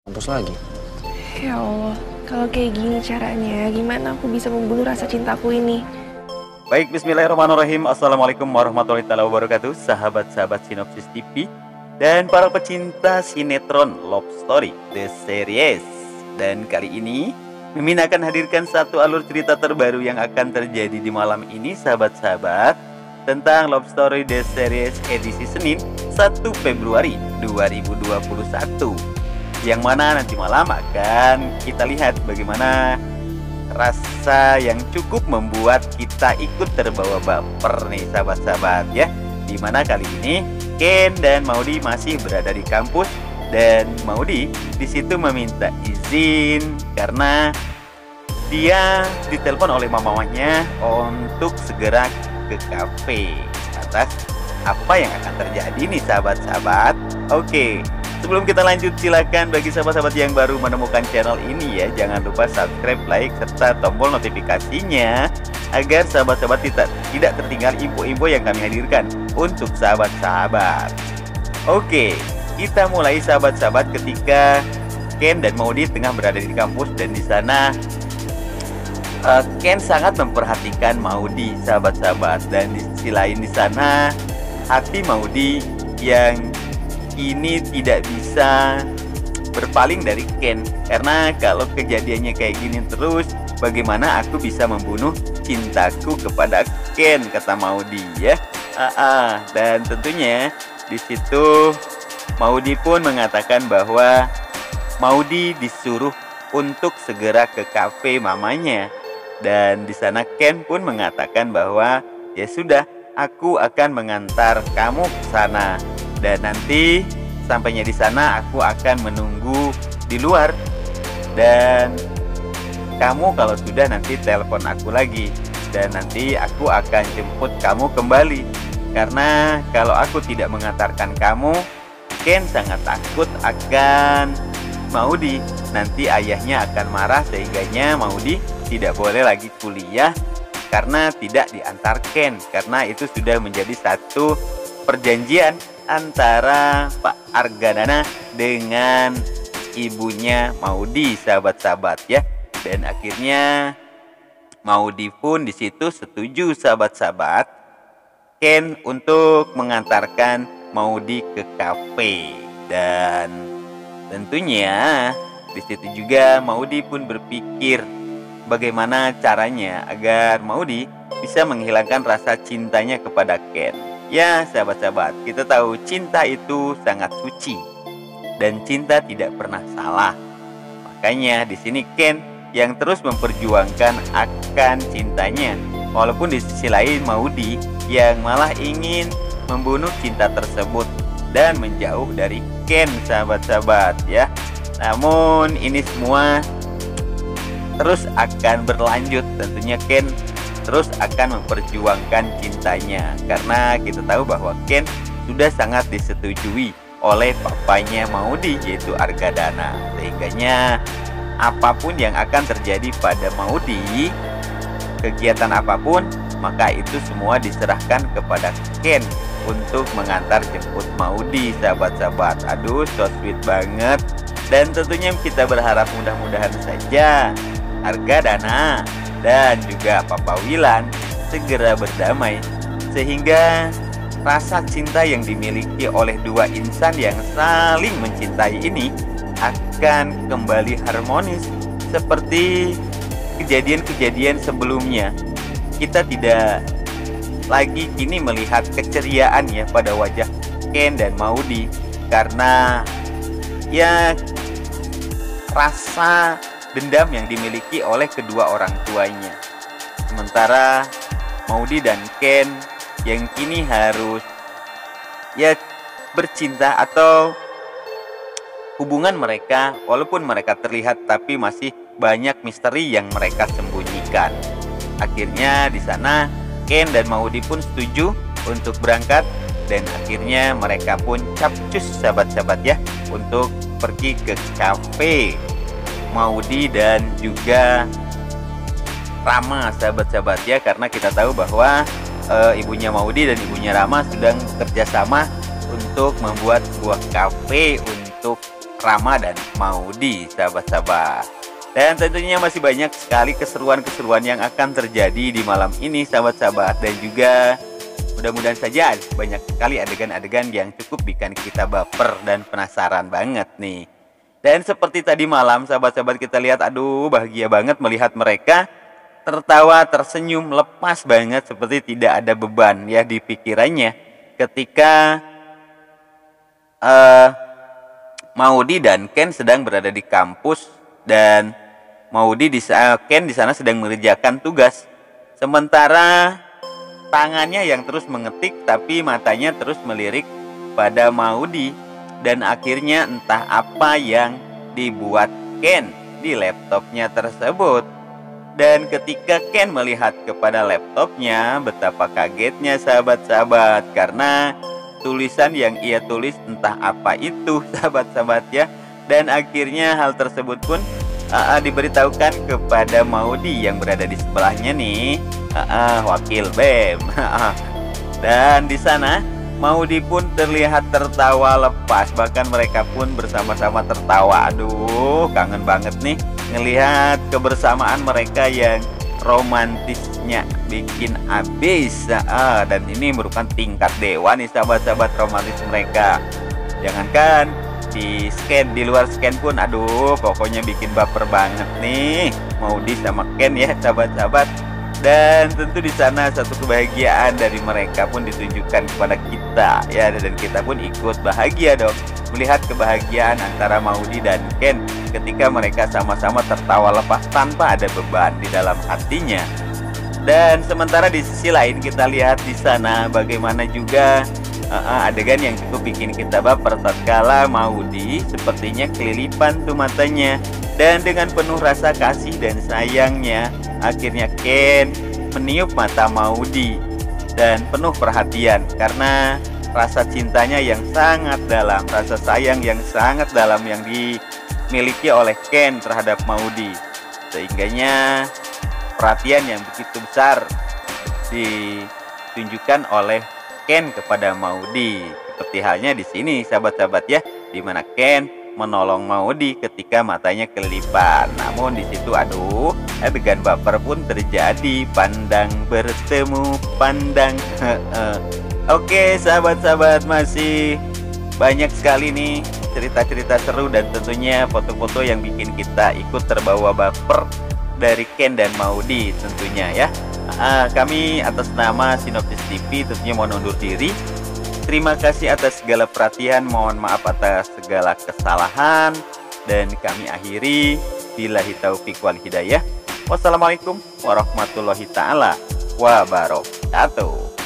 Kampus lagi. Ya Allah, kalau kayak gini caranya, gimana aku bisa membunuh rasa cintaku ini? Baik, bismillahirrahmanirrahim. Assalamualaikum warahmatullahi wabarakatuh. Sahabat-sahabat Sinopsis TV dan para pecinta sinetron Love Story The Series. Dan kali ini Mimin akan hadirkan satu alur cerita terbaru yang akan terjadi di malam ini, sahabat-sahabat, tentang Love Story The Series edisi Senin 1 Februari 2021. Yang mana nanti malam akan kita lihat bagaimana rasa yang cukup membuat kita ikut terbawa baper nih, sahabat-sahabat ya. Dimana kali ini Ken dan Maudy masih berada di kampus dan Maudy di situ meminta izin karena dia ditelepon oleh mamanya untuk segera ke kafe. Atas apa yang akan terjadi nih, sahabat-sahabat? Oke. Sebelum kita lanjut, silakan bagi sahabat-sahabat yang baru menemukan channel ini ya, jangan lupa subscribe, like, serta tombol notifikasinya agar sahabat-sahabat tidak tertinggal info-info yang kami hadirkan untuk sahabat-sahabat. Oke, kita mulai sahabat-sahabat ketika Ken dan Maudy tengah berada di kampus dan di sana Ken sangat memperhatikan Maudy, sahabat-sahabat, dan di sisi lain di sana hati Maudy yang ini tidak bisa berpaling dari Ken, karena kalau kejadiannya kayak gini terus, bagaimana aku bisa membunuh cintaku kepada Ken, kata Maudy ya. Dan tentunya di situ Maudy pun mengatakan bahwa Maudy disuruh untuk segera ke kafe mamanya, dan di sana Ken pun mengatakan bahwa ya sudah, aku akan mengantar kamu ke sana. Dan nanti sampainya di sana aku akan menunggu di luar. Dan kamu kalau sudah nanti telepon aku lagi. Dan nanti aku akan jemput kamu kembali. Karena kalau aku tidak mengantarkan kamu, Ken sangat takut akan Maudy. Nanti ayahnya akan marah sehingganya Maudy tidak boleh lagi kuliah karena tidak diantar Ken. Karena itu sudah menjadi satu perjanjian antara Pak Argadana dengan ibunya Maudy, sahabat-sahabat ya. Dan akhirnya Maudy pun di situ setuju, sahabat-sahabat, Ken untuk mengantarkan Maudy ke kafe. Dan tentunya di situ juga Maudy pun berpikir bagaimana caranya agar Maudy bisa menghilangkan rasa cintanya kepada Ken. Ya, sahabat-sahabat, kita tahu cinta itu sangat suci dan cinta tidak pernah salah. Makanya di sini Ken yang terus memperjuangkan akan cintanya, walaupun di sisi lain Maudy yang malah ingin membunuh cinta tersebut dan menjauh dari Ken, sahabat-sahabat ya. Namun ini semua terus akan berlanjut, tentunya Ken terus akan memperjuangkan cintanya karena kita tahu bahwa Ken sudah sangat disetujui oleh papanya Maudy, yaitu Argadana. Sehingganya apapun yang akan terjadi pada Maudy, kegiatan apapun, maka itu semua diserahkan kepada Ken untuk mengantar jemput Maudy, sahabat-sahabat. Aduh, so sweet banget. Dan tentunya kita berharap mudah-mudahan saja Argadana dan juga Papa Wilan segera berdamai, sehingga rasa cinta yang dimiliki oleh dua insan yang saling mencintai ini akan kembali harmonis seperti kejadian-kejadian sebelumnya. Kita tidak lagi kini melihat keceriaan ya pada wajah Ken dan Maudy karena ya rasa dendam yang dimiliki oleh kedua orang tuanya. Sementara Maudy dan Ken yang kini harus ya bercinta, atau hubungan mereka walaupun mereka terlihat tapi masih banyak misteri yang mereka sembunyikan. Akhirnya di sana Ken dan Maudy pun setuju untuk berangkat dan akhirnya mereka pun capcus, sahabat-sahabat ya, untuk pergi ke kafe Maudy dan juga Rama, sahabat-sahabat ya, karena kita tahu bahwa ibunya Maudy dan ibunya Rama sedang kerjasama untuk membuat sebuah kafe untuk Rama dan Maudy, sahabat-sahabat. Dan tentunya masih banyak sekali keseruan-keseruan yang akan terjadi di malam ini, sahabat-sahabat. Dan juga mudah-mudahan saja banyak sekali adegan-adegan yang cukup bikin kita baper dan penasaran banget nih. Dan seperti tadi malam, sahabat-sahabat, kita lihat, aduh bahagia banget melihat mereka tertawa, tersenyum, lepas banget, seperti tidak ada beban ya di pikirannya ketika Maudy dan Ken sedang berada di kampus, dan Ken di sana sedang mengerjakan tugas, sementara tangannya yang terus mengetik tapi matanya terus melirik pada Maudy. Dan akhirnya entah apa yang dibuat Ken di laptopnya tersebut. Dan ketika Ken melihat kepada laptopnya, betapa kagetnya sahabat-sahabat, karena tulisan yang ia tulis entah apa itu, sahabat-sahabat ya. Dan akhirnya hal tersebut pun diberitahukan kepada Maudy yang berada di sebelahnya nih, wakil BEM. Dan di sana Maudy pun terlihat tertawa lepas, bahkan mereka pun bersama-sama tertawa. Aduh, kangen banget nih ngelihat kebersamaan mereka yang romantisnya bikin abis. Dan ini merupakan tingkat dewa nih sahabat-sahabat, romantis mereka. Jangankan di luar scan pun, aduh pokoknya bikin baper banget nih Maudy sama Ken ya, sahabat-sahabat. Dan tentu di sana satu kebahagiaan dari mereka pun ditunjukkan kepada kita ya, dan kita pun ikut bahagia dong melihat kebahagiaan antara Maudy dan Ken ketika mereka sama-sama tertawa lepas tanpa ada beban di dalam hatinya. Dan sementara di sisi lain kita lihat di sana bagaimana juga adegan yang cukup bikin kita baper tatkala Maudy sepertinya kelilipan tuh matanya, dan dengan penuh rasa kasih dan sayangnya akhirnya Ken meniup mata Maudy dan penuh perhatian karena rasa cintanya yang sangat dalam, rasa sayang yang sangat dalam yang dimiliki oleh Ken terhadap Maudy, sehingganya perhatian yang begitu besar ditunjukkan oleh Ken kepada Maudy. Seperti halnya di sini sahabat-sahabat ya, di mana Ken menolong Maudy ketika matanya kelilipan. Namun di situ aduh, adegan baper pun terjadi, pandang bertemu pandang. Oke sahabat-sahabat, masih banyak sekali nih cerita-cerita seru dan tentunya foto-foto yang bikin kita ikut terbawa baper dari Ken dan Maudy tentunya ya. Kami atas nama Sinopsis TV tentunya mau undur diri. Terima kasih atas segala perhatian, mohon maaf atas segala kesalahan, dan kami akhiri billahi taufiq wal hidayah. Wassalamualaikum warahmatullahi taala wabarakatuh.